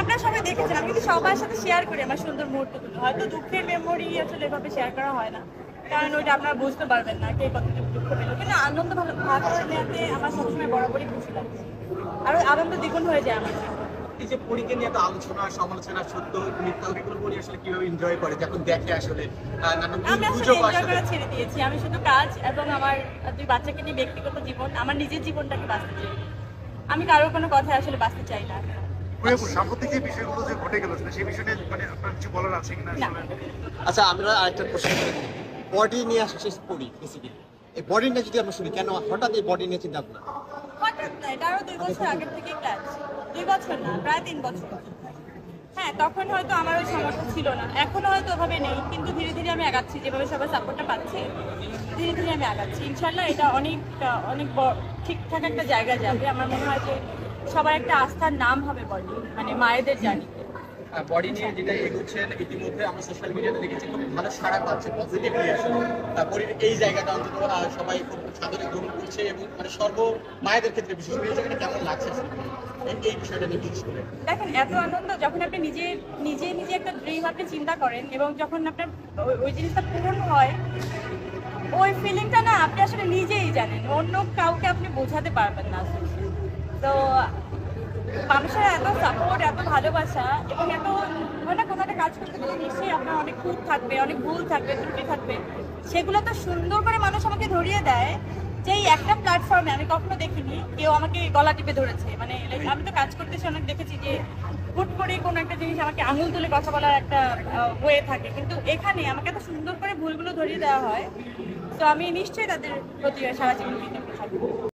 আপনারা সবাই দেখেছেন, আমি কিন্তু সবার সাথে শেয়ার করি আমার সুন্দর মুহূর্তগুলো। হয়তো দুঃখের মেমোরি আসলে এভাবে শেয়ার করা হয় না, কারণ ওইটা আপনারা বুঝতে পারবেন না কে কতটুকু দুঃখ পেল। কিন্তু আনন্দ ভালো ভাগ করে নেওয়াতে আমার সবসময় বরাবরই খুশি লাগে, আরো আনন্দ দ্বিগুণ হয়ে যায় আমার। এই যে পরীকে নিয়ে এত আলোচনা সমালোচনা সত্য মিথ্যা এগুলো পরি আসলে কিভাবে এনজয় করে যখন দেখে আসলে নানান আমি আসলে গুজব এনজয় আসলে করা ছেড়ে দিয়েছি। আমি শুধু কাজ এবং আমার দুই বাচ্চাকে নিয়ে ব্যক্তিগত জীবন, আমার নিজের জীবনটাকে বাঁচতে চাই। আমি কারোর কোনো কথায় আসলে বাঁচতে চাই না। সাম্প্রতিক যে বিষয়গুলো যে ঘটে গেল সেই বিষয়ে মানে আপনার কিছু বলার আছে কিনা না। আসলে? আচ্ছা, আমরা আরেকটা প্রশ্ন করি। বডি নিয়ে শেষ করি বেসিক্যালি। এই বডি নিয়ে যদি আমরা শুনি, কেন হঠাৎ এই বডি নিয়ে চিন্তা ভাবনা? হঠাৎ না, এটা আরো 2 বছর আগের থেকেই প্ল্যান। 2 বছর না, প্রায় 3 বছর। হ্যাঁ, তখন হয়তো আমার ওই সামর্থ্য ছিল না, এখনো হয়তো ওভাবে নেই, কিন্তু ধীরে ধীরে আমি আগাচ্ছি। যেভাবে সবাই সাপোর্টটা পাচ্ছি, ধীরে ধীরে আমি আগাচ্ছি। ইনশাল্লাহ এটা অনেক ঠিকঠাক একটা জায়গায় যাবে। আমার মনে হয় যে সবার একটা আস্থার নাম হবে বডি, মানে মায়েদের জার্নিতে। বডি নিয়ে যেটা এগোচ্ছেন ইতিমধ্যে আমরা সোশ্যাল মিডিয়াতে দেখেছি খুব ভালো সাড়া পাচ্ছে পজিটিভলি আসলে বডির এই জায়গাটা অন্তত সবাই খুব সাদরে গ্রহণ করছে এবং মানে সর্ব মায়েদের ক্ষেত্রে বিশেষ করে এই জায়গাটা কেমন লাগছে আসলে এই বিষয়টা নিয়ে বিশেষ করে দেখেন, এত আনন্দ যখন আপনি নিজে একটা ড্রিম আপনি চিন্তা করেন এবং যখন আপনার ওই জিনিসটা পূরণ হয়, ওই ফিলিংটা না আপনি আসলে নিজেই জানেন, অন্য কাউকে আপনি বোঝাতে পারবেন না আসলে। তো মানুষের এত সাপোর্ট, এত ভালোবাসা এবং এত হয় না, কোনো একটা কাজ করতে গেলে নিশ্চয়ই আপনার অনেক খুঁত থাকবে, অনেক ভুল থাকবে, ত্রুটি থাকবে। সেগুলো তো সুন্দর করে মানুষ আমাকে ধরিয়ে দেয় যে এই একটা প্ল্যাটফর্মে আমি কখনো দেখিনি কেউ আমাকে গলা টিপে ধরেছে। মানে আমি তো কাজ করতেছি, অনেক দেখেছি যে হুট করে কোনো একটা জিনিস আমাকে আঙুল তুলে কথা বলার একটা ওয়ে থাকে, কিন্তু এখানে আমাকে এত সুন্দর করে ভুলগুলো ধরিয়ে দেওয়া হয়। তো আমি নিশ্চয়ই তাদের প্রতি সারা জীবন কৃতজ্ঞ থাকবো।